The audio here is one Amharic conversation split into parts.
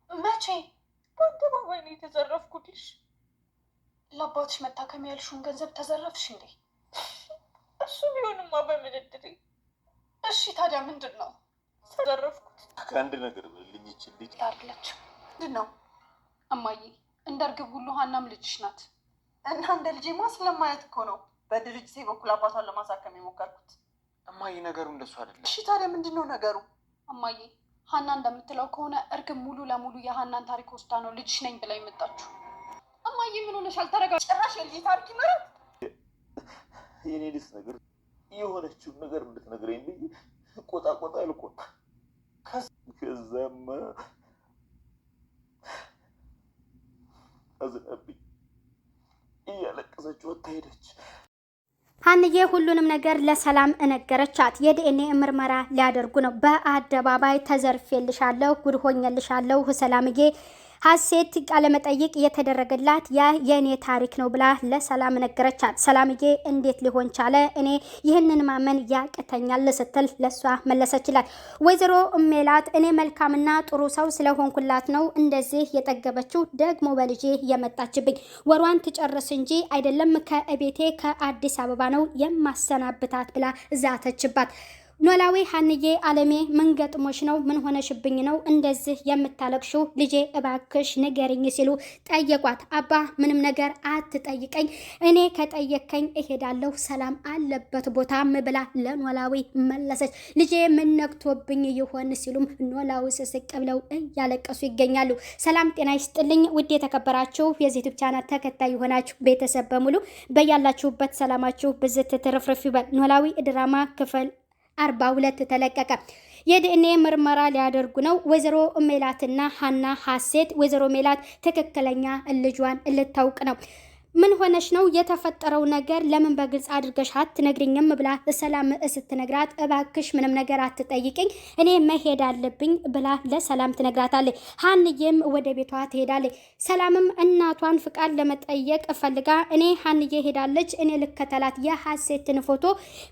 መቼ? በአደባባይ ነው የተዘረፍኩልሽ። ለአባትሽ መታከሚያ ያልሽውን ገንዘብ ተዘረፍሽ እንዴ? እሱ ቢሆንማ በምንድሬ። እሺ ታዲያ ምንድን ነው ተዘረፍኩት? ከአንድ ነገር ልኝ ይችልኝ ታርለች። ምንድን ነው እማዬ? እንደ እርግብ ሁሉ ሀናም ልጅሽ ናት እና እንደ ልጄማ ስለማያት እኮ ነው በድርጅቴ በኩል አባቷን ለማሳከም የሞከርኩት። እማዬ ነገሩ እንደሱ አይደለም። እሺ ታዲያ ምንድን ነው ነገሩ? እማዬ ሀና እንደምትለው ከሆነ እርግብ ሙሉ ለሙሉ የሀናን ታሪክ ወስዳ ነው ልጅሽ ነኝ ብላ የመጣችሁ። እማዬ ምን ሆነሻል? ተረጋጊ። ጭራሽ የልጄ ታሪክ ይመራል። የኔ ልጅ ነገር የሆነችውን ነገር እንድትነግረኝ ብዬ ቆጣ ያልኩት ከዛማ አዝናብኝ እያለቀሰች ወጥታ ሄደች። ሀንዬ ሁሉንም ነገር ለሰላም እነገረቻት። የዲኤንኤ ምርመራ ሊያደርጉ ነው። በአደባባይ ተዘርፌልሻለሁ፣ ጉድ ሆኜልሻለሁ ሰላምዬ። ሀሴት ቃለመጠይቅ የተደረገላት የኔ ታሪክ ነው ብላ ለሰላም ነገረቻት። ሰላምዬ እንዴት ሊሆን ቻለ? እኔ ይህንን ማመን ያቅተኛል ስትል ለሷ መለሰችላት። ወይዘሮ ሜላት እኔ መልካምና ጥሩ ሰው ስለሆንኩላት ነው እንደዚህ የጠገበችው፣ ደግሞ በልጄ የመጣችብኝ ወሯን ትጨርስ እንጂ አይደለም ከቤቴ ከአዲስ አበባ ነው የማሰናብታት ብላ ዛተችባት። ኖላዊ ሀንዬ አለሜ ምን ገጥሞሽ ነው? ምን ሆነሽብኝ ነው እንደዚህ የምታለቅሽው? ልጄ እባክሽ ንገሪኝ ሲሉ ጠየቋት። አባ ምንም ነገር አትጠይቀኝ፣ እኔ ከጠየከኝ እሄዳለሁ ሰላም አለበት ቦታም ብላ ለኖላዊ መለሰች። ልጄ ምን ነክቶብኝ ይሆን ሲሉም ኖላዊ ስስቅ ብለው እያለቀሱ ይገኛሉ። ሰላም ጤና ይስጥልኝ ውድ የተከበራችሁ የዚህ ዩቲዩብ ቻናል ተከታይ የሆናችሁ ቤተሰብ በሙሉ በያላችሁበት ሰላማችሁ ብዝት ትርፍርፍ ይበል። ኖላዊ ድራማ ክፍል 42 ተለቀቀ። የዲኤንኤ ምርመራ ሊያደርጉ ነው ወይዘሮ ሜላትና ሀና ሀሴት። ወይዘሮ ሜላት ትክክለኛ ልጇን ልታውቅ ነው። ምን ሆነሽ ነው? የተፈጠረው ነገር ለምን በግልጽ አድርገሽ አትነግሪኝም? ብላ ሰላም ስትነግራት እባክሽ ምንም ነገር አትጠይቅኝ እኔ መሄድ አለብኝ ብላ ለሰላም ትነግራታለች። ሀንዬም ወደ ቤቷ ትሄዳለች። ሰላምም እናቷን ፍቃድ ለመጠየቅ ፈልጋ እኔ ሀንዬ ሄዳለች እኔ ልከተላት፣ የሀሴትን ፎቶ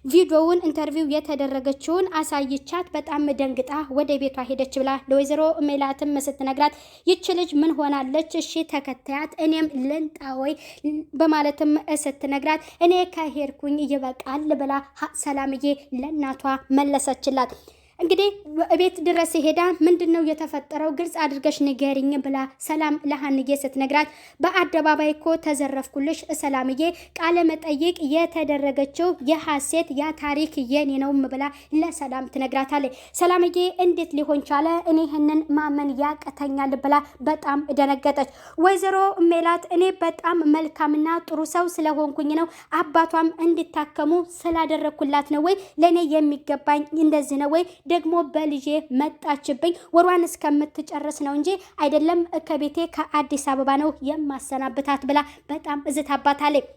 ቪዲዮውን ኢንተርቪው የተደረገችውን አሳይቻት በጣም ደንግጣ ወደ ቤቷ ሄደች ብላ ለወይዘሮ ሜላትም ስትነግራት ይች ልጅ ምን ሆናለች? እሺ ተከታያት እኔም ልንጣ ወይ በማለትም ስትነግራት እኔ ከሄድኩኝ ይበቃል ብላ ሰላምዬ ለእናቷ መለሰችላት። እንግዲህ ቤት ድረስ ሄዳ ምንድነው የተፈጠረው ግልጽ አድርገሽ ንገሪኝ ብላ ሰላም ለሀንዬ ስትነግራት በአደባባይ እኮ ተዘረፍኩልሽ ሰላምዬ፣ ቃለ መጠይቅ የተደረገችው የሀሴት ያ ታሪክ የኔ ነው ብላ ለሰላም ትነግራታለች። ሰላምዬ እንዴት ሊሆን ቻለ? እኔ ይህንን ማመን ያቅተኛል ብላ በጣም ደነገጠች። ወይዘሮ ሜላት እኔ በጣም መልካምና ጥሩ ሰው ስለሆንኩኝ ነው አባቷም እንዲታከሙ ስላደረኩላት ነው ወይ ለኔ የሚገባኝ እንደዚህ ነው ወይ ደግሞ በልጄ መጣችብኝ ወሯን እስከምትጨርስ ነው እንጂ አይደለም ከቤቴ ከአዲስ አበባ ነው የማሰናብታት ብላ በጣም እዝታባታለች።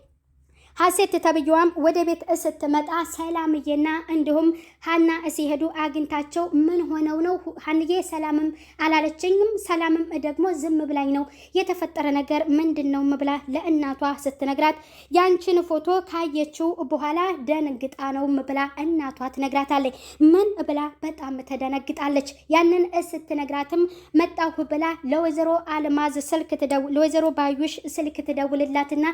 ሀሴት ተብየዋም ወደ ቤት ስትመጣ ሰላምዬና እንዲሁም ሀና ሲሄዱ አግኝታቸው ምን ሆነው ነው? ሀንዬ ሰላምም አላለችኝም፣ ሰላምም ደግሞ ዝም ብላኝ ነው፣ የተፈጠረ ነገር ምንድነው ብላ ለእናቷ ስትነግራት ያንቺን ፎቶ ካየችው በኋላ ደንግጣ ነው ብላ እናቷ ትነግራታለች። ምን ብላ በጣም ተደነግጣለች። ያንን ስትነግራትም መጣሁ ብላ ለወይዘሮ አልማዝ ስልክ ለወይዘሮ ባዩሽ ስልክ ትደውልላትና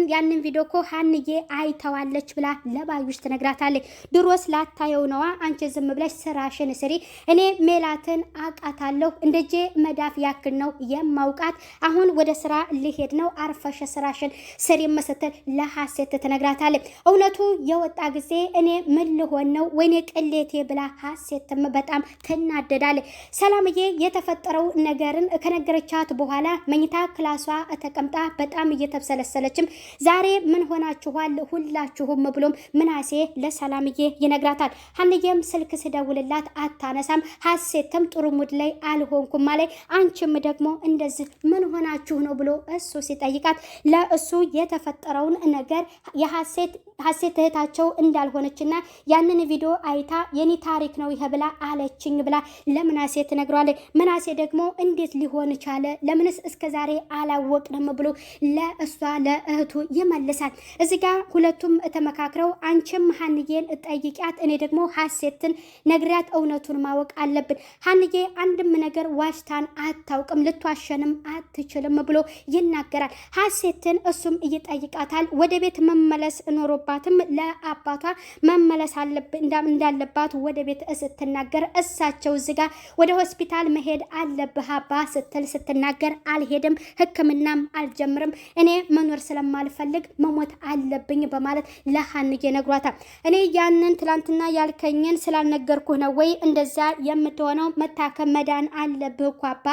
ያንን ቪዲዮ ሀንዬ አይተዋለች ብላ ለባዩሽ ትነግራታለች። ድሮስ ላታየው ነዋ፣ አንቺ ዝም ብለሽ ስራሽን ስሪ፣ እኔ ሜላትን አቃታለሁ እንደጄ መዳፍ ያክል ነው የማውቃት፣ አሁን ወደ ስራ ሊሄድ ነው፣ አርፈሽ ስራሽን ስሪ ስትል ለሀሴት ትነግራታለች። እውነቱ የወጣ ጊዜ እኔ ምን ልሆን ነው ወይኔ ቅሌቴ ብላ ሀሴትም በጣም ትናደዳለች። ሰላምዬ የተፈጠረው ነገርን ከነገረቻት በኋላ መኝታ ክላሷ ተቀምጣ በጣም እየተብሰለሰለችም ዛሬ ምን ሆናችኋል ሁላችሁም ብሎም ምናሴ ለሰላምዬ ይነግራታል። ሀንዬም ስልክ ስደውልላት አታነሳም። ሀሴትም ጥሩ ሙድ ላይ አልሆንኩም ማለት አንቺም ደግሞ እንደዚህ ምን ሆናችሁ ነው ብሎ እሱ ሲጠይቃት ለእሱ የተፈጠረውን ነገር የሀሴት ሀሴት እህታቸው እንዳልሆነችና ያንን ቪዲዮ አይታ የኔ ታሪክ ነው ይሄ ብላ አለችኝ ብላ ለምናሴ ትነግረዋለች። ምናሴ ደግሞ እንዴት ሊሆን ቻለ ለምንስ እስከዛሬ አላወቅንም ብሎ ለእሷ ለእህቱ ይመልሳል። እዚህ ጋር ሁለቱም ተመካክረው አንቺም ሀንዬን ጠይቂያት፣ እኔ ደግሞ ሀሴትን ነግሪያት፣ እውነቱን ማወቅ አለብን። ሀንዬ አንድም ነገር ዋሽታን አታውቅም፣ ልትዋሸንም አትችልም ብሎ ይናገራል። ሀሴትን እሱም ይጠይቃታል። ወደ ቤት መመለስ ኖሮባትም ለአባቷ መመለስ እንዳለባት ወደ ቤት ስትናገር እሳቸው እዚህ ጋር ወደ ሆስፒታል መሄድ አለብህ አባ ስትናገር አልሄድም፣ ሕክምናም አልጀምርም፣ እኔ መኖር ስለማልፈልግ መሞት አለብኝ በማለት ለሀንዬ ነግሯታል። እኔ ያንን ትላንትና ያልከኝን ስላልነገርኩህ ነው ወይ እንደዛ የምትሆነው? መታከም መዳን አለብህ እኮ አባ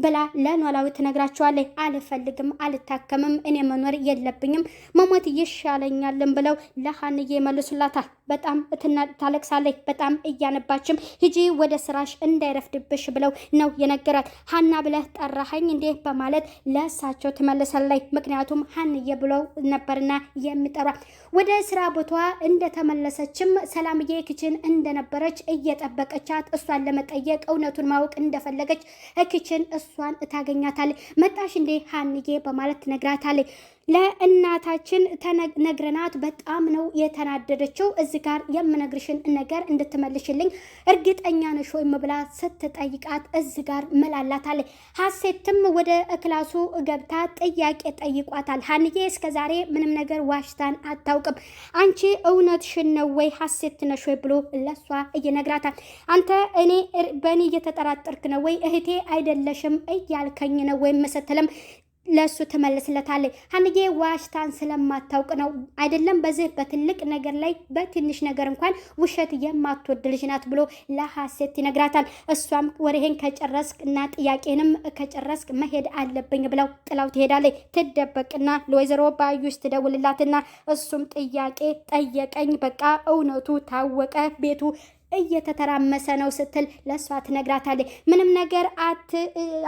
ብላ ለኖላዊ ትነግራቸዋለች። አልፈልግም፣ አልታከምም፣ እኔ መኖር የለብኝም፣ መሞት ይሻለኛልን ብለው ለሀንዬ መልሱላታል። በጣም ታለቅሳለች። በጣም እያነባችም ሂጂ ወደ ስራሽ እንዳይረፍድብሽ ብለው ነው የነገራት። ሀና ብለህ ጠራኸኝ እንዴ በማለት ለእሳቸው ትመልሳለች። ምክንያቱም ሀንዬ ብለው ነበርና የሚጠሯት። ወደ ስራ ቦታዋ እንደተመለሰችም ሰላምዬ ክችን እንደነበረች እየጠበቀቻት እሷን ለመጠየቅ እውነቱን ማወቅ እንደፈለገች ክችን እሷን ታገኛታለች። መጣሽ እንዴ ሀንዬ በማለት ትነግራታለች። ለእናታችን ነግረናት በጣም ነው የተናደደችው። እዚህ ጋር የምነግርሽን ነገር እንድትመልሽልኝ እርግጠኛ ነሽ ወይ ብላ ስትጠይቃት እዚህ ጋር መላላታለች። ሀሴትም ወደ ክላሱ ገብታ ጥያቄ ጠይቋታል። ሀንዬ እስከዛሬ ምንም ነገር ዋሽታን አታውቅም፣ አንቺ እውነትሽን ነው ወይ ሀሴት ነሽ ወይ ብሎ ለሷ እየነግራታል። አንተ በእኔ እየተጠራጠርክ ነው ወይ እህቴ አይደለሽም እያልከኝ ነው ወይ ስትልም ለሱ ትመልስለታለች። ሀንዬ ዋሽታን ስለማታውቅ ነው አይደለም በዚህ በትልቅ ነገር ላይ በትንሽ ነገር እንኳን ውሸት የማትወድ ልጅ ናት ብሎ ለሀሴት ይነግራታል። እሷም ወሬህን ከጨረስክ እና ጥያቄንም ከጨረስክ መሄድ አለብኝ ብለው ጥላው ትሄዳለች። ትደበቅና ለወይዘሮ ባዩሽ ትደውልላትና እሱም ጥያቄ ጠየቀኝ፣ በቃ እውነቱ ታወቀ፣ ቤቱ እየተተራመሰ ነው ስትል ለሷ ትነግራታለች። ምንም ነገር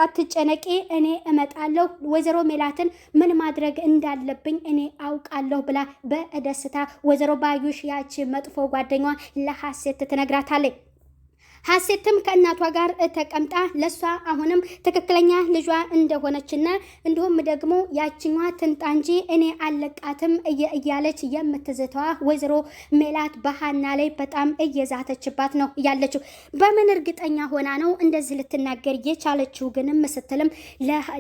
አትጨነቂ፣ እኔ እመጣለሁ፣ ወይዘሮ ሜላትን ምን ማድረግ እንዳለብኝ እኔ አውቃለሁ ብላ በደስታ ወይዘሮ ባዩሽ ያቺ መጥፎ ጓደኛዋ ለሀሴት ትነግራታለች። ሀሴትም ከእናቷ ጋር ተቀምጣ ለሷ አሁንም ትክክለኛ ልጇ እንደሆነችና እንዲሁም ደግሞ ያችኛ ትንጣ እንጂ እኔ አለቃትም እያለች የምትዝተዋ ወይዘሮ ሜላት በሀና ላይ በጣም እየዛተችባት ነው ያለችው። በምን እርግጠኛ ሆና ነው እንደዚህ ልትናገር የቻለችው ግንም ስትልም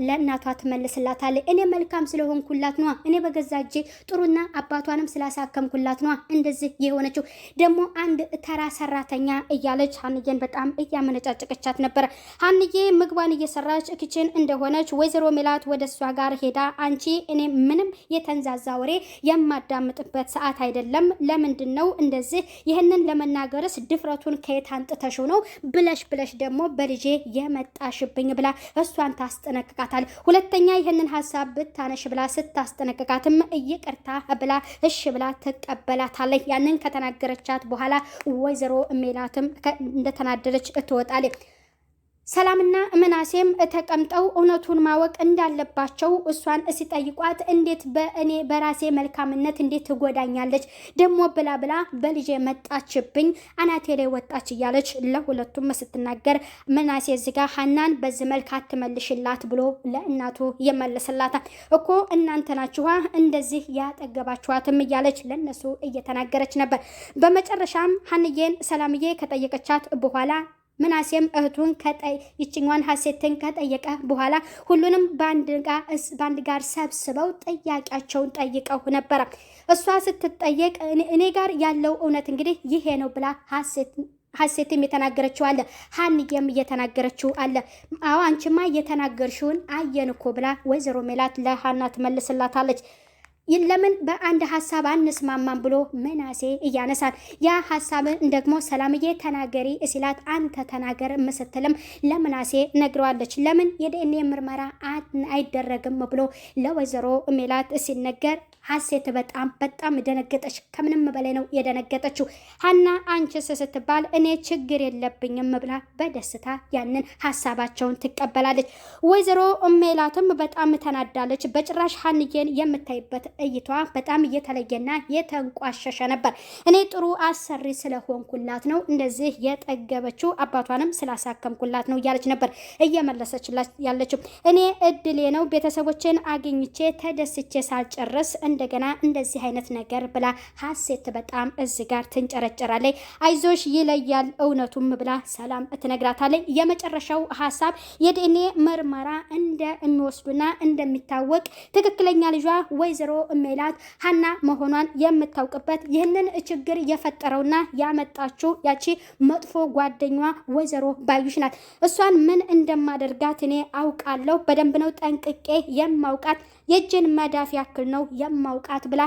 ለእናቷ ትመልስላታለች። እኔ መልካም ስለሆንኩላት ነዋ፣ እኔ በገዛ እጄ ጥሩና አባቷንም ስላሳከምኩላት ነዋ እንደዚህ የሆነችው፣ ደግሞ አንድ ተራ ሰራተኛ እያለች ሀንዬ በጣም እያመነጫጨቀቻት ነበር። ሀንዬ ምግቧን እየሰራች ክችን እንደሆነች ወይዘሮ ሜላት ወደ እሷ ጋር ሄዳ አንቺ እኔ ምንም የተንዛዛ ወሬ የማዳምጥበት ሰዓት አይደለም፣ ለምንድን ነው እንደዚህ ይህንን ለመናገርስ ድፍረቱን ከየት አንጥተሽው ነው ብለሽ ደግሞ በልጄ የመጣሽብኝ ብላ እሷን ታስጠነቅቃታል። ሁለተኛ ይህንን ሀሳብ ብታነሽ ብላ ስታስጠነቅቃትም ይቅርታ ብላ እሺ ብላ ትቀበላታለች። ያንን ከተናገረቻት በኋላ ወይዘሮ ሜላትም እንደተናደደች ትወጣለች። ሰላምና ምናሴም ተቀምጠው እውነቱን ማወቅ እንዳለባቸው እሷን ሲጠይቋት እንዴት በእኔ በራሴ መልካምነት እንዴት ትጎዳኛለች ደግሞ ብላ በልጄ መጣችብኝ አናቴ ላይ ወጣች እያለች ለሁለቱም ስትናገር ምናሴ እዚህ ጋር ሀናን በዚህ መልክ አትመልሽላት ብሎ ለእናቱ ይመልስላታል። እኮ እናንተ ናችኋ እንደዚህ ያጠገባችኋትም እያለች ለነሱ እየተናገረች ነበር። በመጨረሻም ሀንዬን ሰላምዬ ከጠየቀቻት በኋላ ምናሴም እህቱን ይችኛዋን ሀሴትን ከጠየቀ በኋላ ሁሉንም በአንድ ጋር ሰብስበው ጥያቄያቸውን ጠይቀው ነበረ። እሷ ስትጠየቅ እኔ ጋር ያለው እውነት እንግዲህ ይሄ ነው ብላ ሀሴትም የተናገረችው አለ፣ ሀንዬም እየተናገረችው አለ። አዎ አንቺማ እየተናገርሽውን አየን እኮ ብላ ወይዘሮ ሜላት ለሀና ትመልስላታለች። ለምን በአንድ ሀሳብ አንስማማም ብሎ ምናሴ እያነሳል። ያ ሀሳብን ደግሞ ሰላምዬ ተናገሪ ሲላት አንተ ተናገር ስትልም ለምናሴ ነግረዋለች። ለምን የዲኤንኤ ምርመራ አይደረግም ብሎ ለወይዘሮ ሜላት ሲነገር ሀሴት በጣም ደነገጠች። ከምንም በላይ ነው የደነገጠችው። ሀና አንቺስ ስትባል እኔ ችግር የለብኝም ብላ በደስታ ያንን ሀሳባቸውን ትቀበላለች። ወይዘሮ ሜላትም በጣም ተናዳለች። በጭራሽ ሀንዬን የምታይበት እይቷ በጣም እየተለየና የተንቋሸሸ ነበር። እኔ ጥሩ አሰሪ ስለሆንኩላት ነው እንደዚህ የጠገበችው፣ አባቷንም ስላሳከምኩላት ነው እያለች ነበር እየመለሰችላት ያለችው። እኔ እድሌ ነው ቤተሰቦችን አግኝቼ ተደስቼ ሳልጨርስ እንደገና እንደዚህ አይነት ነገር ብላ ሀሴት በጣም እዚህ ጋር ትንጨረጨራለች። አይዞሽ ይለያል እውነቱም ብላ ሰላም ትነግራታለች። የመጨረሻው ሀሳብ የዲኤንኤ ምርመራ እንደሚወስዱና እንደሚታወቅ ትክክለኛ ልጇ ወይዘሮ ሜላት ሀና መሆኗን የምታውቅበት ይህንን ችግር የፈጠረውና ያመጣችው ያቺ መጥፎ ጓደኛዋ ወይዘሮ ባዩሽ ናት። እሷን ምን እንደማደርጋት እኔ አውቃለሁ፣ በደንብ ነው ጠንቅቄ የማውቃት፣ የእጅን መዳፍ ያክል ነው የማውቃት ብላ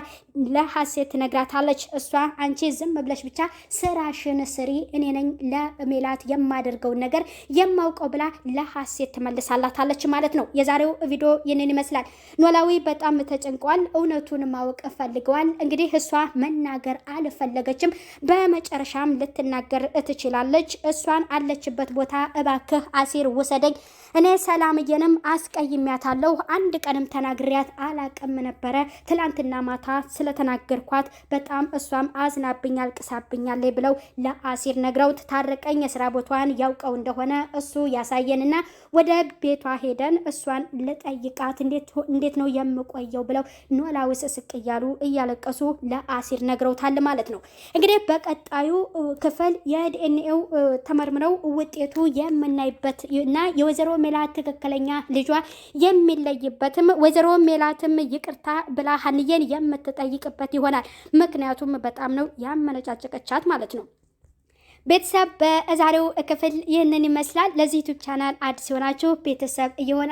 ለሀሴት ትነግራታለች። እሷ አንቺ ዝም ብለሽ ብቻ ስራሽን ስሪ፣ እኔ ነኝ ለሜላት የማደርገውን ነገር የማውቀው ብላ ለሀሴት ትመልሳላታለች ማለት ነው። የዛሬው ቪዲዮ ይህንን ይመስላል። ኖላዊ በጣም ተጨንቋል። እውነቱን ማወቅ ፈልገዋል። እንግዲህ እሷ መናገር አልፈለገችም። በመጨረሻም ልትናገር ትችላለች። እሷን አለችበት ቦታ እባክህ አሲር ውሰደኝ፣ እኔ ሰላምዬንም አስቀይሜያታለሁ፣ አንድ ቀንም ተናግሪያት አላቅም ነበረ፣ ትላንትና ማታ ስለተናገርኳት በጣም እሷም አዝናብኝ አልቅሳብኛል ብለው ለአሲር ነግረውት ታረቀኝ፣ የስራ ቦታዋን ያውቀው እንደሆነ እሱ ያሳየንና ወደ ቤቷ ሄደን እሷን ልጠይቃት እንዴት ነው የምቆየው ብለው ኖላዊ ስቅ እያሉ እያለቀሱ ለአሲር ነግረውታል ማለት ነው። እንግዲህ በቀጣዩ ክፍል የዲኤንኤው ተመርምረው ውጤቱ የምናይበት እና የወይዘሮ ሜላት ትክክለኛ ልጇ የሚለይበትም ወይዘሮ ሜላትም ይቅርታ ብላ ሀንዬን የምትጠይቅበት ይሆናል። ምክንያቱም በጣም ነው ያመነጫጨቀቻት ማለት ነው። ቤተሰብ በዛሬው ክፍል ይህንን ይመስላል። ለዚህ ዩቲዩብ ቻናል አዲስ የሆናችሁ ቤተሰብ እየሆነ